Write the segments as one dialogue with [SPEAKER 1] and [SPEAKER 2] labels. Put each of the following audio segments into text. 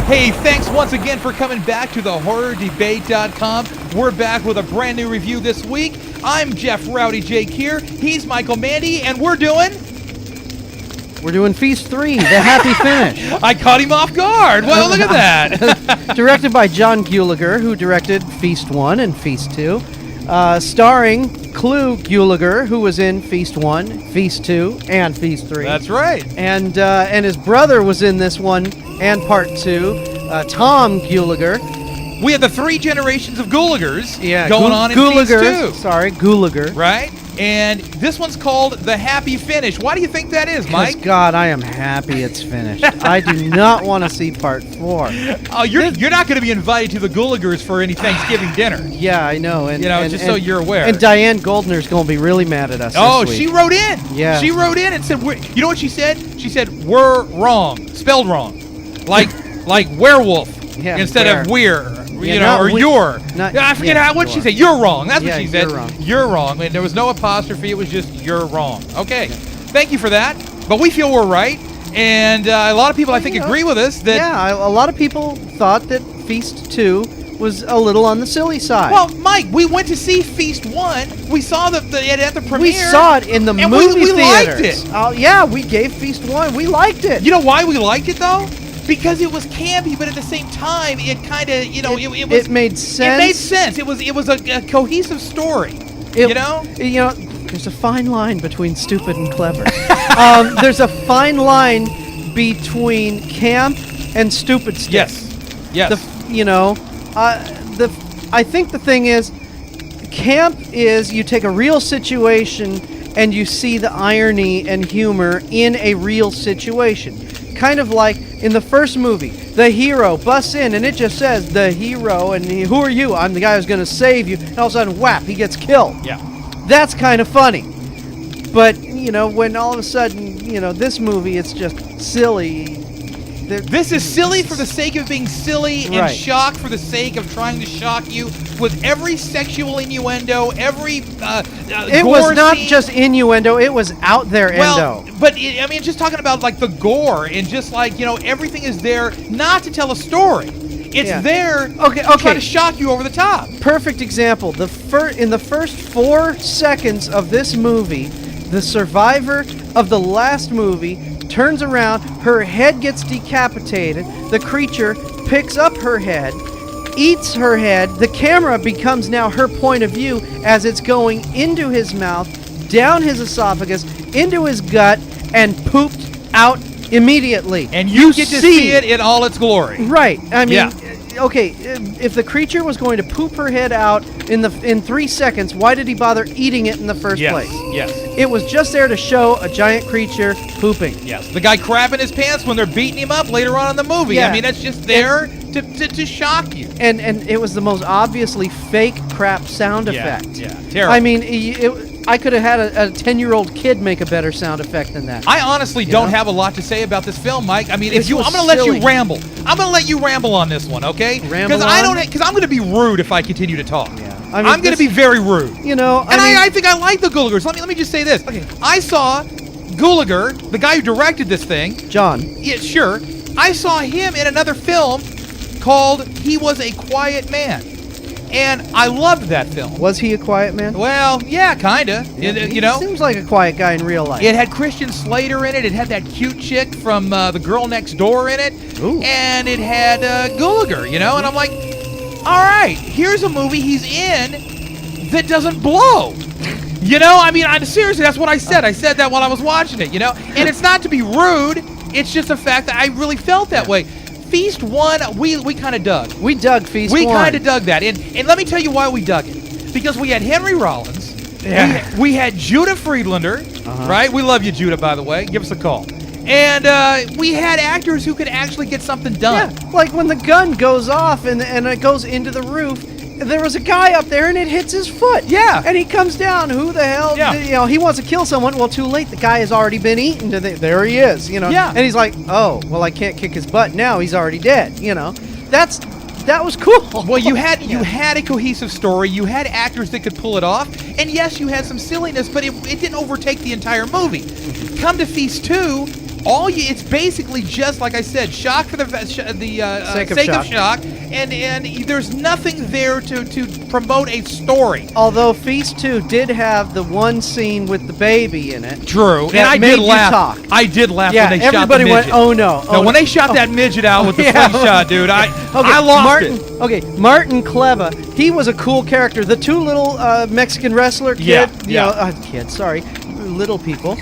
[SPEAKER 1] Hey, thanks once again for coming back to thehorrordebate.com. We're back with a brand new review this week. I'm Jeff Rowdy Jake here. He's Michael Mandy, and we're doing
[SPEAKER 2] Feast 3, The Happy Finish.
[SPEAKER 1] I caught him off guard. Well, look at that.
[SPEAKER 2] Directed by John Gulager, who directed Feast 1 and Feast 2. Starring Clu Gulager, who was in Feast 1, Feast 2, and Feast 3.
[SPEAKER 1] That's right.
[SPEAKER 2] And his brother was in this one and Part 2, Tom Gulager.
[SPEAKER 1] We have the three generations of Guligers going on in Feast 2.
[SPEAKER 2] Sorry, Gulager.
[SPEAKER 1] Right? And this one's called The Happy Finish. Why do you think that is, Mike?
[SPEAKER 2] God, I am happy it's finished. I do not want to see Part 4.
[SPEAKER 1] Oh, you're not going to be invited to the Guligers for any Thanksgiving dinner.
[SPEAKER 2] Yeah, I know. And,
[SPEAKER 1] just so you're aware.
[SPEAKER 2] And Diane Goldner's going to be really mad at us this week.
[SPEAKER 1] She wrote in.
[SPEAKER 2] Yeah.
[SPEAKER 1] She wrote in and said, you know what she said? She said, we're wrong. Spelled wrong. Like werewolf instead of we're. Or you're. I forget what she said. You're wrong. That's what she said.
[SPEAKER 2] You're wrong.
[SPEAKER 1] You're wrong. And there was no apostrophe. It was just you're wrong. Okay. Thank you for that. But we feel we're right. And a lot of people, I think, agree with us.
[SPEAKER 2] A lot of people thought that Feast 2 was a little on the silly side.
[SPEAKER 1] Well, Mike, we went to see Feast 1. We saw it at the premiere.
[SPEAKER 2] We saw it in the movie
[SPEAKER 1] we
[SPEAKER 2] theaters.
[SPEAKER 1] Liked
[SPEAKER 2] it. We gave Feast 1. We liked it.
[SPEAKER 1] You know why we liked it, though? Because it was campy, but at the same time, it kind of,
[SPEAKER 2] it made sense.
[SPEAKER 1] It made sense. It was a cohesive story.
[SPEAKER 2] There's a fine line between stupid and clever. There's a fine line between camp and stupid stuff.
[SPEAKER 1] Yes.
[SPEAKER 2] I think the thing is, camp is you take a real situation and you see the irony and humor in a real situation. Kind of like in the first movie, the hero busts in and it just says, the hero, and who are you? I'm the guy who's going to save you. And all of a sudden, whap, he gets killed.
[SPEAKER 1] Yeah.
[SPEAKER 2] That's kind of funny. But, when all of a sudden, this movie, it's just silly.
[SPEAKER 1] This is silly for the sake of being silly and shock for the sake of trying to shock you with every sexual innuendo, every
[SPEAKER 2] it was not just innuendo, it was out there endo.
[SPEAKER 1] But just talking about like the gore and just like, everything is there not to tell a story. It's there to try to shock you over the top.
[SPEAKER 2] Perfect example. In the first 4 seconds of this movie, the survivor of the last movie turns around, her head gets decapitated, the creature picks up her head, eats her head, the camera becomes now her point of view as it's going into his mouth, down his esophagus, into his gut, and pooped out immediately.
[SPEAKER 1] And you get to see it in all its glory.
[SPEAKER 2] Right. If the creature was going to poop her head out in 3 seconds, why did he bother eating it in the first place?
[SPEAKER 1] Yes.
[SPEAKER 2] It was just there to show a giant creature pooping.
[SPEAKER 1] Yes. The guy crapping his pants when they're beating him up later on in the movie.
[SPEAKER 2] Yeah.
[SPEAKER 1] That's just there to shock you.
[SPEAKER 2] And it was the most obviously fake crap sound effect.
[SPEAKER 1] Yeah. Terrible.
[SPEAKER 2] I could have had a 10-year-old kid make a better sound effect than that.
[SPEAKER 1] I honestly don't have a lot to say about this film, Mike. I'm going to
[SPEAKER 2] silly.
[SPEAKER 1] let you ramble. I'm going to let you ramble on this one, okay?
[SPEAKER 2] Because
[SPEAKER 1] I'm going to be rude if I continue to talk.
[SPEAKER 2] Yeah.
[SPEAKER 1] I'm going to be very rude. I think I like the Guligers. Let me just say this.
[SPEAKER 2] Okay.
[SPEAKER 1] I saw Gulager, the guy who directed this thing.
[SPEAKER 2] John.
[SPEAKER 1] Yeah, sure. I saw him in another film called He Was a Quiet Man. And I loved that film.
[SPEAKER 2] Was he a quiet man?
[SPEAKER 1] Well, yeah, kind of.
[SPEAKER 2] Yeah, he seems like a quiet guy in real life.
[SPEAKER 1] It had Christian Slater in it. It had that cute chick from The Girl Next Door in it.
[SPEAKER 2] Ooh.
[SPEAKER 1] And it had Gulager, And I'm like, all right, here's a movie he's in that doesn't blow. Seriously, that's what I said. I said that while I was watching it, And it's not to be rude. It's just the fact that I really felt that way. Feast 1, we kind of dug.
[SPEAKER 2] We dug Feast 1.
[SPEAKER 1] We kind of dug that. And let me tell you why we dug it. Because we had Henry Rollins.
[SPEAKER 2] Yeah.
[SPEAKER 1] We had Judah Friedlander, right? We love you, Judah, by the way. Give us a call. And we had actors who could actually get something done.
[SPEAKER 2] Yeah, like when the gun goes off and it goes into the roof, there was a guy up there and it hits his foot.
[SPEAKER 1] Yeah.
[SPEAKER 2] And he comes down. Who the hell?
[SPEAKER 1] Yeah.
[SPEAKER 2] He wants to kill someone. Well, too late. The guy has already been eaten. There he is.
[SPEAKER 1] Yeah.
[SPEAKER 2] And he's like, oh, well, I can't kick his butt now. He's already dead. That was cool.
[SPEAKER 1] Well, you had a cohesive story. You had actors that could pull it off. And yes, you had some silliness, but it didn't overtake the entire movie. Come to Feast 2, it's basically just like I said, shock for the sake of shock, and there's nothing there to promote a story.
[SPEAKER 2] Although Feast 2 did have the one scene with the baby in it.
[SPEAKER 1] True, and I did laugh. I did laugh when they shot the midget.
[SPEAKER 2] Everybody went, "Oh no!"
[SPEAKER 1] No, when they shot that midget out with the slingshot, dude, I lost it.
[SPEAKER 2] Okay, Martin Kleva, he was a cool character. The two little Mexican wrestler little people,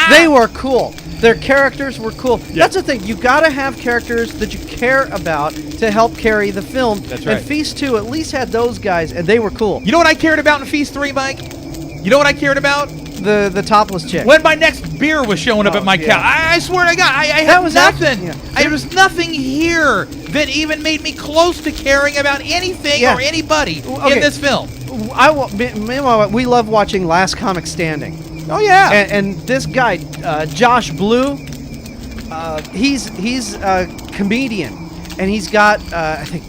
[SPEAKER 2] they were cool. Their characters were cool.
[SPEAKER 1] Yeah.
[SPEAKER 2] That's the thing. You got to have characters that you care about to help carry the film.
[SPEAKER 1] That's right.
[SPEAKER 2] And Feast 2 at least had those guys, and they were cool.
[SPEAKER 1] You know what I cared about in Feast 3, Mike? You know what I cared about?
[SPEAKER 2] The topless chick.
[SPEAKER 1] When my next beer was showing up at my couch. I swear to God, I had nothing. There was nothing here that even made me close to caring about anything or anybody in this film.
[SPEAKER 2] Meanwhile, we love watching Last Comic Standing.
[SPEAKER 1] Oh yeah,
[SPEAKER 2] and this guy, Josh Blue, he's a comedian, and he's got I think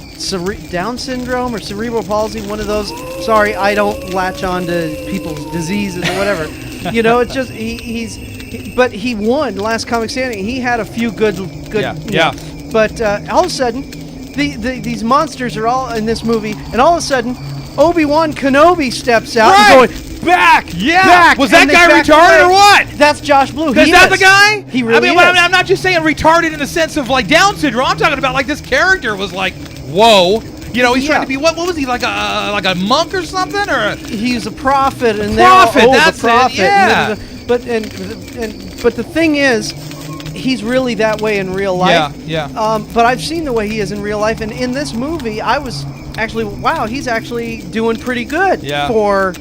[SPEAKER 2] Down syndrome or cerebral palsy, one of those. Sorry, I don't latch on to people's diseases or whatever. You know, it's just but he won Last Comic Standing. He had a few good.
[SPEAKER 1] Yeah.
[SPEAKER 2] But all of a sudden, these monsters are all in this movie, and all of a sudden, Obi-Wan Kenobi steps out and going,
[SPEAKER 1] back! Was that guy retarded or what?
[SPEAKER 2] That's Josh Blue.
[SPEAKER 1] Is that the guy?
[SPEAKER 2] He really is.
[SPEAKER 1] I'm not just saying retarded in the sense of like Down syndrome. I'm talking about like this character was like, whoa. You know, he's trying to be what was he, like a monk or something, or
[SPEAKER 2] he's a prophet, and
[SPEAKER 1] that's
[SPEAKER 2] the prophet.
[SPEAKER 1] It, yeah.
[SPEAKER 2] But the thing is, he's really that way in real life.
[SPEAKER 1] Yeah.
[SPEAKER 2] But I've seen the way he is in real life, and in this movie, I was actually, wow, he's actually doing pretty good for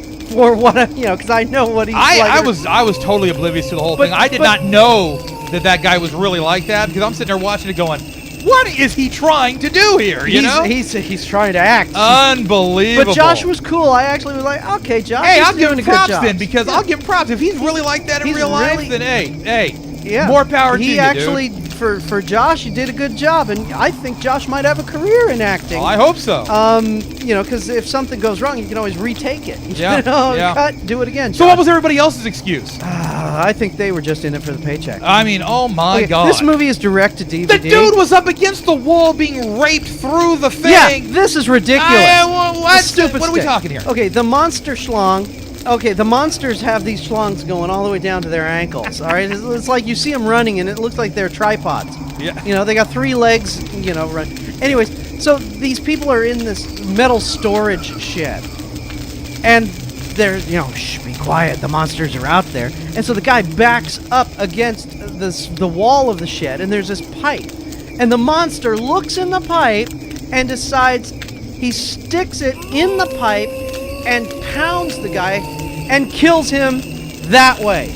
[SPEAKER 2] what because I know what he's like.
[SPEAKER 1] I was totally oblivious to the whole thing. I did not know that guy was really like that, because I'm sitting there watching it going, what is he trying to do here?
[SPEAKER 2] He's trying to act.
[SPEAKER 1] Unbelievable.
[SPEAKER 2] But Josh was cool. I actually was like, okay, Josh.
[SPEAKER 1] Hey, I'll give him props then, because I'll give him props. If he's really like that in real life, then hey, more power to you,
[SPEAKER 2] He actually, for Josh, he did a good job, and I think Josh might have a career in acting.
[SPEAKER 1] Oh, I hope so.
[SPEAKER 2] Because if something goes wrong, you can always retake it.
[SPEAKER 1] Yeah.
[SPEAKER 2] Cut, do it again. Josh.
[SPEAKER 1] So what was everybody else's excuse?
[SPEAKER 2] I think they were just in it for the paycheck.
[SPEAKER 1] I mean, oh my God.
[SPEAKER 2] This movie is direct to DVD.
[SPEAKER 1] The dude was up against the wall being raped through the thing.
[SPEAKER 2] Yeah, this is ridiculous.
[SPEAKER 1] What are we talking here?
[SPEAKER 2] Okay, the monster schlong. Okay, the monsters have these schlongs going all the way down to their ankles. All right, it's like you see them running, and it looks like they're tripods.
[SPEAKER 1] Yeah.
[SPEAKER 2] They got 3 legs. Run. Anyways, so these people are in this metal storage shed, and they're shh, be quiet. The monsters are out there, and so the guy backs up against the wall of the shed, and there's this pipe, and the monster looks in the pipe and decides he sticks it in the pipe and pounds the guy and kills him that way.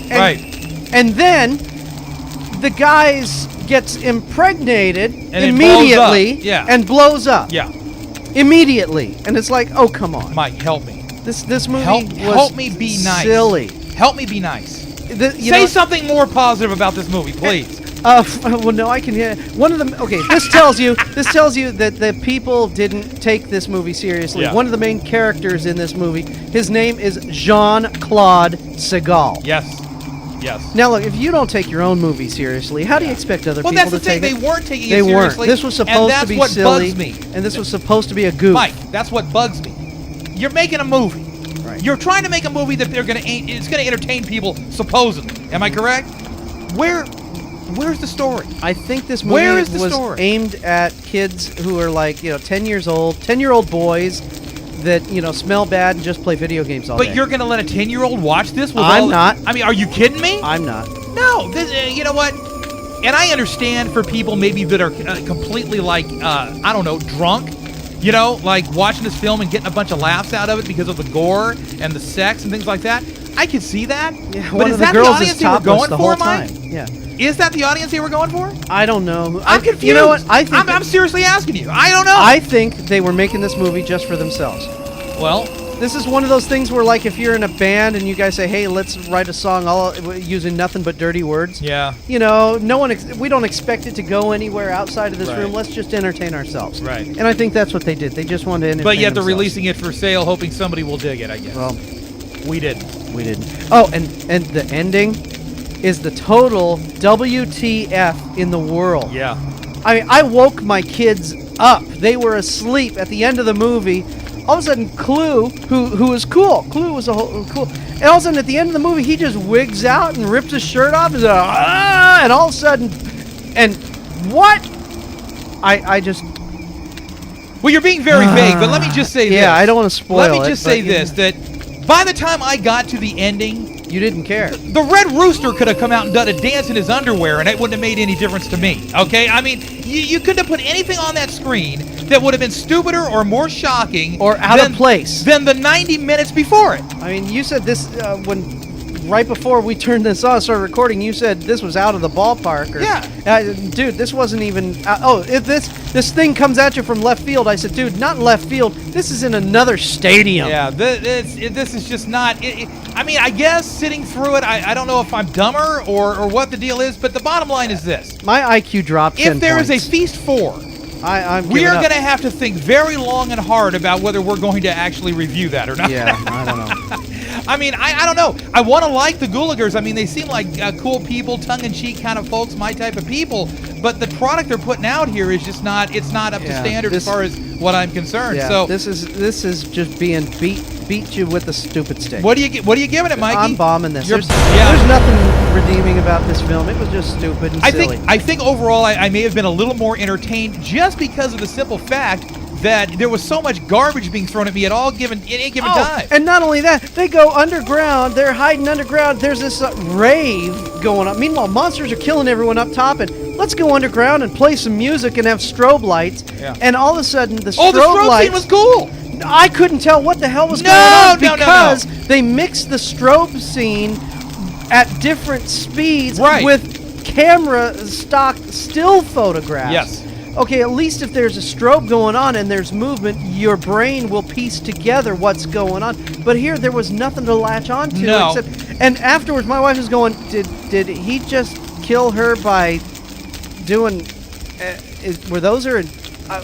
[SPEAKER 2] And then the guy gets impregnated immediately and blows up.
[SPEAKER 1] Yeah.
[SPEAKER 2] Immediately. And it's like, oh, come on.
[SPEAKER 1] Mike, help me.
[SPEAKER 2] This movie
[SPEAKER 1] help me be nice.
[SPEAKER 2] Silly.
[SPEAKER 1] Help me be nice. Say something more positive about this movie, please.
[SPEAKER 2] Well, no, I can hear one of them. Okay, this tells you that the people didn't take this movie seriously.
[SPEAKER 1] Yeah.
[SPEAKER 2] One of the main characters in this movie, his name is Jean-Claude Seagal.
[SPEAKER 1] Yes.
[SPEAKER 2] Now, look, if you don't take your own movie seriously, how do you expect other people to take it?
[SPEAKER 1] Well, that's the thing. They weren't taking it
[SPEAKER 2] seriously.
[SPEAKER 1] They weren't.
[SPEAKER 2] This was supposed to be silly.
[SPEAKER 1] Bugs me.
[SPEAKER 2] And this was supposed to be a goof.
[SPEAKER 1] Mike, that's what bugs me. You're making a movie.
[SPEAKER 2] Right.
[SPEAKER 1] You're trying to make a movie that it's going to entertain people, supposedly. Am I correct? Where's the story?
[SPEAKER 2] I think this movie was aimed at kids who are like, 10 years old, 10-year-old boys that, smell bad and just play video games all day.
[SPEAKER 1] But you're going to let a 10-year-old watch this?
[SPEAKER 2] I'm not.
[SPEAKER 1] I mean, are you kidding me?
[SPEAKER 2] I'm not.
[SPEAKER 1] No. You know what? And I understand for people maybe that are completely like, I don't know, drunk, like watching this film and getting a bunch of laughs out of it because of the gore and the sex and things like that. I could see that.
[SPEAKER 2] Yeah,
[SPEAKER 1] but is that the audience they were going for, Mike?
[SPEAKER 2] Yeah.
[SPEAKER 1] Is that the audience they were going for?
[SPEAKER 2] I don't know.
[SPEAKER 1] I'm confused.
[SPEAKER 2] You know what?
[SPEAKER 1] I'm seriously asking you. I don't know.
[SPEAKER 2] I think they were making this movie just for themselves.
[SPEAKER 1] Well,
[SPEAKER 2] this is one of those things where, like, if you're in a band and you guys say, "Hey, let's write a song all using nothing but dirty words."
[SPEAKER 1] Yeah.
[SPEAKER 2] We don't expect it to go anywhere outside of this room. Let's just entertain ourselves.
[SPEAKER 1] Right.
[SPEAKER 2] And I think that's what they did. They just wanted to entertain
[SPEAKER 1] But yet they're
[SPEAKER 2] themselves.
[SPEAKER 1] releasing it for sale, hoping somebody will dig it, I guess.
[SPEAKER 2] Well,
[SPEAKER 1] we didn't.
[SPEAKER 2] Oh, and the ending. is the total WTF in the world.
[SPEAKER 1] Yeah.
[SPEAKER 2] I woke my kids up. They were asleep at the end of the movie. All of a sudden, Clue, who was cool. Clue was cool. And all of a sudden, at the end of the movie, he just wigs out and rips his shirt off and, and all of a sudden, and what? I just...
[SPEAKER 1] Well, you're being very vague, but let me just say this.
[SPEAKER 2] Yeah, I don't want to spoil it.
[SPEAKER 1] Let me just say this, that by the time I got to the ending...
[SPEAKER 2] You didn't care.
[SPEAKER 1] The Red Rooster could have come out and done a dance in his underwear, and it wouldn't have made any difference to me, okay? I mean, you couldn't have put anything on that screen that would have been stupider or more shocking...
[SPEAKER 2] Or out of place.
[SPEAKER 1] ...than the 90 minutes before it.
[SPEAKER 2] I mean, you said this right before we turned this on, started recording, you said this was out of the ballpark. Dude, this wasn't even... if this thing comes at you from left field, I said, dude, not in left field. This is in another stadium.
[SPEAKER 1] Yeah, this is just not... I mean, I guess sitting through it, I don't know if I'm dumber or what the deal is, but the bottom line is this.
[SPEAKER 2] My IQ dropped 10
[SPEAKER 1] If there
[SPEAKER 2] points.
[SPEAKER 1] is a Feast 4...
[SPEAKER 2] we
[SPEAKER 1] are going to have to think very long and hard about whether we're going to actually review that or not.
[SPEAKER 2] Yeah, I don't know.
[SPEAKER 1] I mean, I don't know. I want to like the Gulaggers. I mean, they seem like cool people, tongue-in-cheek kind of folks, my type of people. But the product they're putting out here is just not. It's not up to standard as far as what I'm concerned.
[SPEAKER 2] Yeah,
[SPEAKER 1] so
[SPEAKER 2] this is just being beat you with a stupid stick.
[SPEAKER 1] What are you giving it, Mikey?
[SPEAKER 2] I'm bombing this. There's
[SPEAKER 1] yeah.
[SPEAKER 2] nothing redeeming about this film. It was just stupid and silly.
[SPEAKER 1] I think overall I may have been a little more entertained just because of the simple fact that there was so much garbage being thrown at me at any given time.
[SPEAKER 2] And not only that, they go underground. They're hiding underground. There's this rave going on. Meanwhile, monsters are killing everyone up top. And let's go underground and play some music and have strobe lights.
[SPEAKER 1] Yeah.
[SPEAKER 2] And all of a sudden, the
[SPEAKER 1] strobe
[SPEAKER 2] lights
[SPEAKER 1] scene was cool.
[SPEAKER 2] I couldn't tell what the hell was going on because
[SPEAKER 1] no.
[SPEAKER 2] they mixed the strobe scene at different speeds
[SPEAKER 1] right.
[SPEAKER 2] with camera stock still photographs.
[SPEAKER 1] Yes.
[SPEAKER 2] Okay, at least if there's a strobe going on and there's movement, your brain will piece together what's going on. But here, there was nothing to latch onto.
[SPEAKER 1] No.
[SPEAKER 2] And afterwards, my wife was going, did he just kill her by doing... were those her...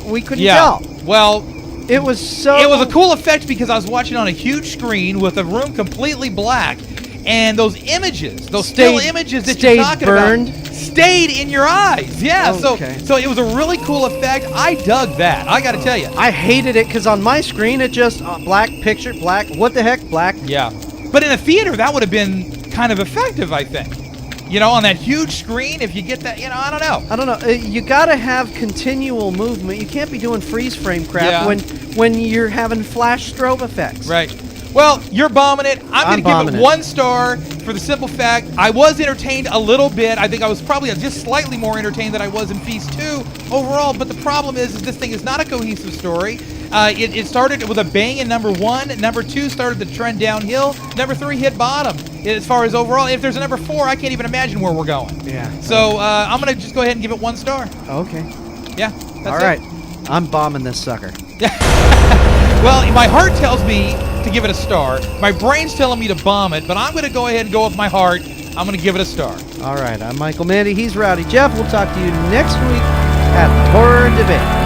[SPEAKER 2] we couldn't tell.
[SPEAKER 1] Well...
[SPEAKER 2] It was so...
[SPEAKER 1] It was a cool effect because I was watching on a huge screen with a room completely black, and those images, those still images that you're talking about, stayed in your eyes. Yeah,
[SPEAKER 2] okay.
[SPEAKER 1] So it was a really cool effect. I dug that. I got to tell you.
[SPEAKER 2] I hated it because on my screen it just black picture, black. What the heck, black?
[SPEAKER 1] Yeah, but in a theater that would have been kind of effective, I think. You know, on that huge screen, if you get that, I don't know.
[SPEAKER 2] You got to have continual movement. You can't be doing freeze frame crap when you're having flash strobe effects.
[SPEAKER 1] Right. Well, you're bombing it. I'm going to give it 1 star for the simple fact I was entertained a little bit. I think I was probably just slightly more entertained than I was in Feast 2 overall. But the problem is this thing is not a cohesive story. It started with a bang in number 1. Number 2 started the trend downhill. Number 3 hit bottom as far as overall. If there's a number 4, I can't even imagine where we're going.
[SPEAKER 2] Yeah.
[SPEAKER 1] So I'm going to just go ahead and give it 1 star.
[SPEAKER 2] Okay.
[SPEAKER 1] Yeah.
[SPEAKER 2] All right. I'm bombing this sucker.
[SPEAKER 1] Well, my heart tells me to give it a star. My brain's telling me to bomb it, but I'm going to go ahead and go with my heart. I'm going to give it a star.
[SPEAKER 2] All right. I'm Michael Mandy. He's Rowdy Jeff. We'll talk to you next week at Horror Debate.